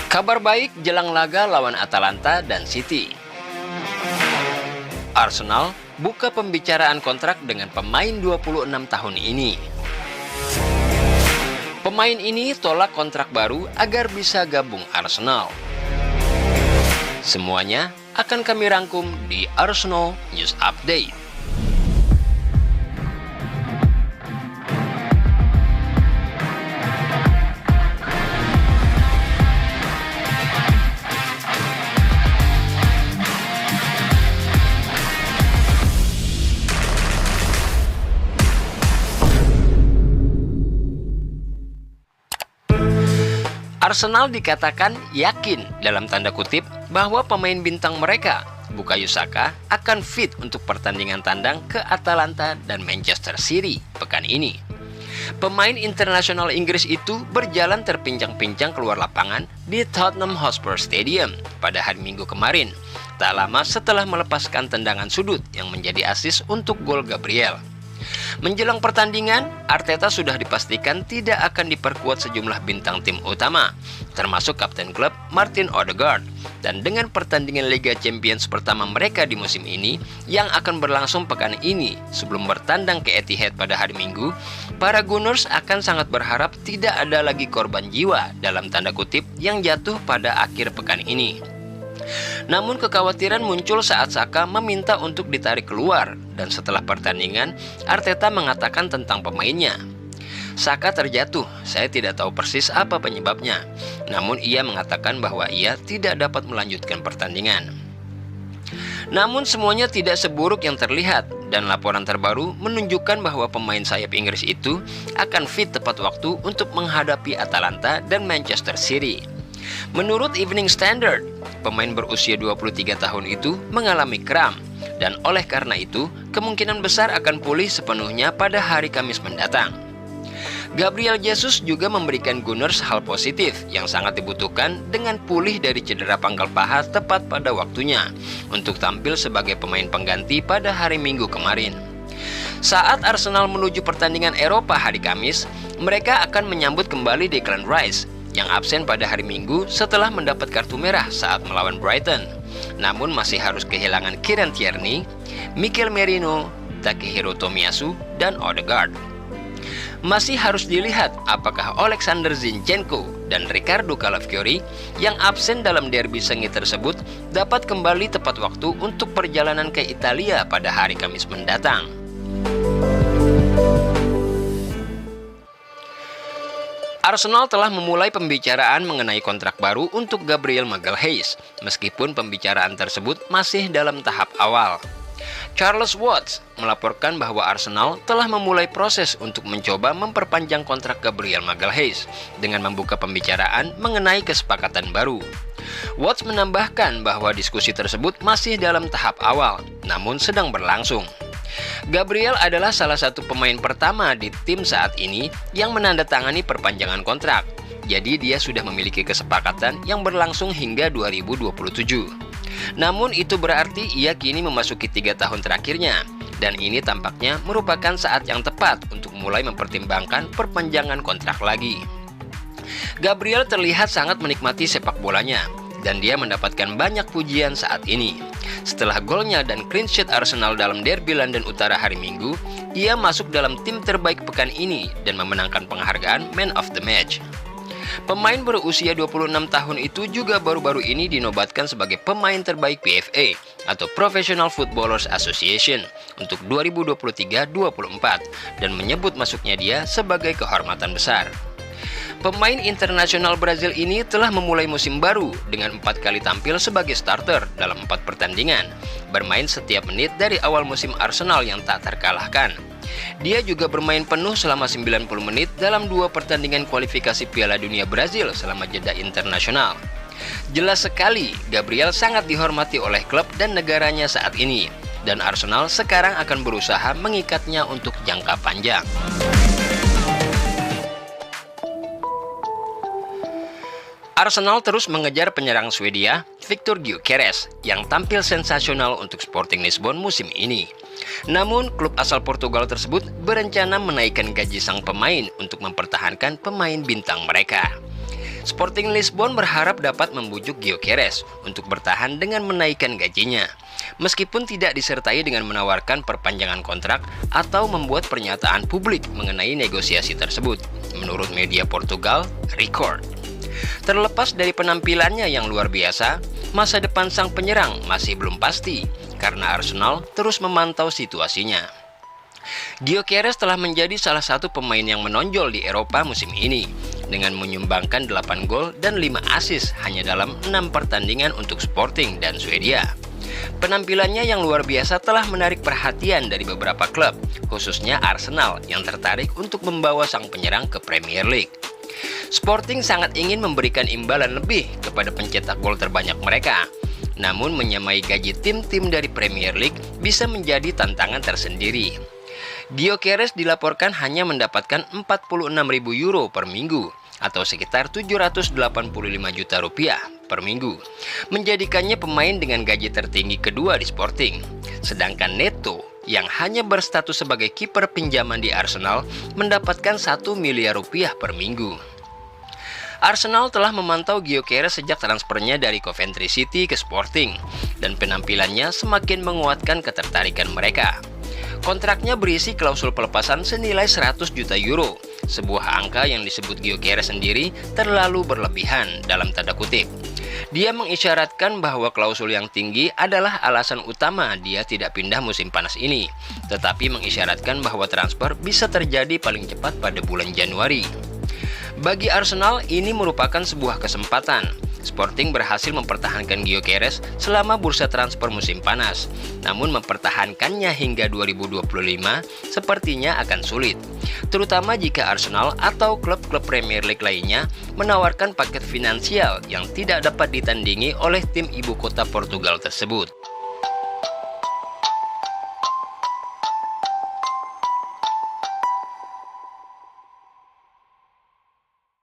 Kabar baik jelang laga lawan Atalanta dan City. Arsenal buka pembicaraan kontrak dengan pemain 26 tahun ini. Pemain ini tolak kontrak baru agar bisa gabung Arsenal. Semuanya akan kami rangkum di Arsenal News Update. Arsenal dikatakan yakin dalam tanda kutip bahwa pemain bintang mereka, Bukayo Saka, akan fit untuk pertandingan tandang ke Atalanta dan Manchester City pekan ini. Pemain internasional Inggris itu berjalan terpincang-pincang keluar lapangan di Tottenham Hotspur Stadium pada hari Minggu kemarin, tak lama setelah melepaskan tendangan sudut yang menjadi asis untuk gol Gabriel. Menjelang pertandingan, Arteta sudah dipastikan tidak akan diperkuat sejumlah bintang tim utama, termasuk kapten klub Martin Odegaard. Dan dengan pertandingan Liga Champions pertama mereka di musim ini yang akan berlangsung pekan ini sebelum bertandang ke Etihad pada hari Minggu, para Gunners akan sangat berharap tidak ada lagi korban jiwa dalam tanda kutip yang jatuh pada akhir pekan ini. Namun kekhawatiran muncul saat Saka meminta untuk ditarik keluar, dan setelah pertandingan Arteta mengatakan tentang pemainnya. Saka terjatuh, saya tidak tahu persis apa penyebabnya. Namun ia mengatakan bahwa ia tidak dapat melanjutkan pertandingan. Namun semuanya tidak seburuk yang terlihat, dan laporan terbaru menunjukkan bahwa pemain sayap Inggris itu akan fit tepat waktu untuk menghadapi Atalanta dan Manchester City. Menurut Evening Standard, pemain berusia 23 tahun itu mengalami kram, dan oleh karena itu kemungkinan besar akan pulih sepenuhnya pada hari Kamis mendatang. Gabriel Jesus juga memberikan Gunners hal positif yang sangat dibutuhkan dengan pulih dari cedera pangkal paha tepat pada waktunya untuk tampil sebagai pemain pengganti pada hari Minggu kemarin. Saat Arsenal menuju pertandingan Eropa hari Kamis, mereka akan menyambut kembali Declan Rice yang absen pada hari Minggu setelah mendapat kartu merah saat melawan Brighton. Namun masih harus kehilangan Kieran Tierney, Mikel Merino, Takehiro Tomiyasu, dan Odegaard. Masih harus dilihat apakah Alexander Zinchenko dan Ricardo Calafiori yang absen dalam derby sengit tersebut dapat kembali tepat waktu untuk perjalanan ke Italia pada hari Kamis mendatang. Arsenal telah memulai pembicaraan mengenai kontrak baru untuk Gabriel Magalhaes, meskipun pembicaraan tersebut masih dalam tahap awal. Charles Watts melaporkan bahwa Arsenal telah memulai proses untuk mencoba memperpanjang kontrak Gabriel Magalhaes dengan membuka pembicaraan mengenai kesepakatan baru. Watts menambahkan bahwa diskusi tersebut masih dalam tahap awal, namun sedang berlangsung. Gabriel adalah salah satu pemain pertama di tim saat ini yang menandatangani perpanjangan kontrak. Jadi dia sudah memiliki kesepakatan yang berlangsung hingga 2027. Namun itu berarti ia kini memasuki 3 tahun terakhirnya, dan ini tampaknya merupakan saat yang tepat untuk mulai mempertimbangkan perpanjangan kontrak lagi. Gabriel terlihat sangat menikmati sepak bolanya, dan dia mendapatkan banyak pujian saat ini. Setelah golnya dan clean sheet Arsenal dalam derby London Utara hari Minggu, ia masuk dalam tim terbaik pekan ini dan memenangkan penghargaan Man of the Match. Pemain berusia 26 tahun itu juga baru-baru ini dinobatkan sebagai pemain terbaik PFA atau Professional Footballers Association untuk 2023-24 dan menyebut masuknya dia sebagai kehormatan besar. Pemain internasional Brazil ini telah memulai musim baru dengan 4 kali tampil sebagai starter dalam 4 pertandingan, bermain setiap menit dari awal musim Arsenal yang tak terkalahkan. Dia juga bermain penuh selama 90 menit dalam 2 pertandingan kualifikasi Piala Dunia Brazil selama jeda internasional. Jelas sekali, Gabriel sangat dihormati oleh klub dan negaranya saat ini, dan Arsenal sekarang akan berusaha mengikatnya untuk jangka panjang. Arsenal terus mengejar penyerang Swedia Viktor Gyökeres yang tampil sensasional untuk Sporting Lisbon musim ini. Namun, klub asal Portugal tersebut berencana menaikkan gaji sang pemain untuk mempertahankan pemain bintang mereka. Sporting Lisbon berharap dapat membujuk Gyökeres untuk bertahan dengan menaikkan gajinya, meskipun tidak disertai dengan menawarkan perpanjangan kontrak atau membuat pernyataan publik mengenai negosiasi tersebut, menurut media Portugal, Record. Terlepas dari penampilannya yang luar biasa, masa depan sang penyerang masih belum pasti karena Arsenal terus memantau situasinya. Gyökeres telah menjadi salah satu pemain yang menonjol di Eropa musim ini dengan menyumbangkan 8 gol dan 5 assist hanya dalam 6 pertandingan untuk Sporting dan Swedia. Penampilannya yang luar biasa telah menarik perhatian dari beberapa klub, khususnya Arsenal yang tertarik untuk membawa sang penyerang ke Premier League. Sporting sangat ingin memberikan imbalan lebih kepada pencetak gol terbanyak mereka. Namun menyamai gaji tim-tim dari Premier League bisa menjadi tantangan tersendiri. Gyökeres dilaporkan hanya mendapatkan 46.000 euro per minggu atau sekitar 785 juta rupiah per minggu, menjadikannya pemain dengan gaji tertinggi kedua di Sporting. Sedangkan Neto yang hanya berstatus sebagai kiper pinjaman di Arsenal mendapatkan 1 miliar rupiah per minggu. Arsenal telah memantau Gyökeres sejak transfernya dari Coventry City ke Sporting dan penampilannya semakin menguatkan ketertarikan mereka. Kontraknya berisi klausul pelepasan senilai 100 juta euro, sebuah angka yang disebut Gyökeres sendiri terlalu berlebihan dalam tanda kutip. Dia mengisyaratkan bahwa klausul yang tinggi adalah alasan utama dia tidak pindah musim panas ini, tetapi mengisyaratkan bahwa transfer bisa terjadi paling cepat pada bulan Januari. Bagi Arsenal, ini merupakan sebuah kesempatan. Sporting berhasil mempertahankan Gyökeres selama bursa transfer musim panas, namun mempertahankannya hingga 2025 sepertinya akan sulit, terutama jika Arsenal atau klub-klub Premier League lainnya menawarkan paket finansial yang tidak dapat ditandingi oleh tim ibu kota Portugal tersebut.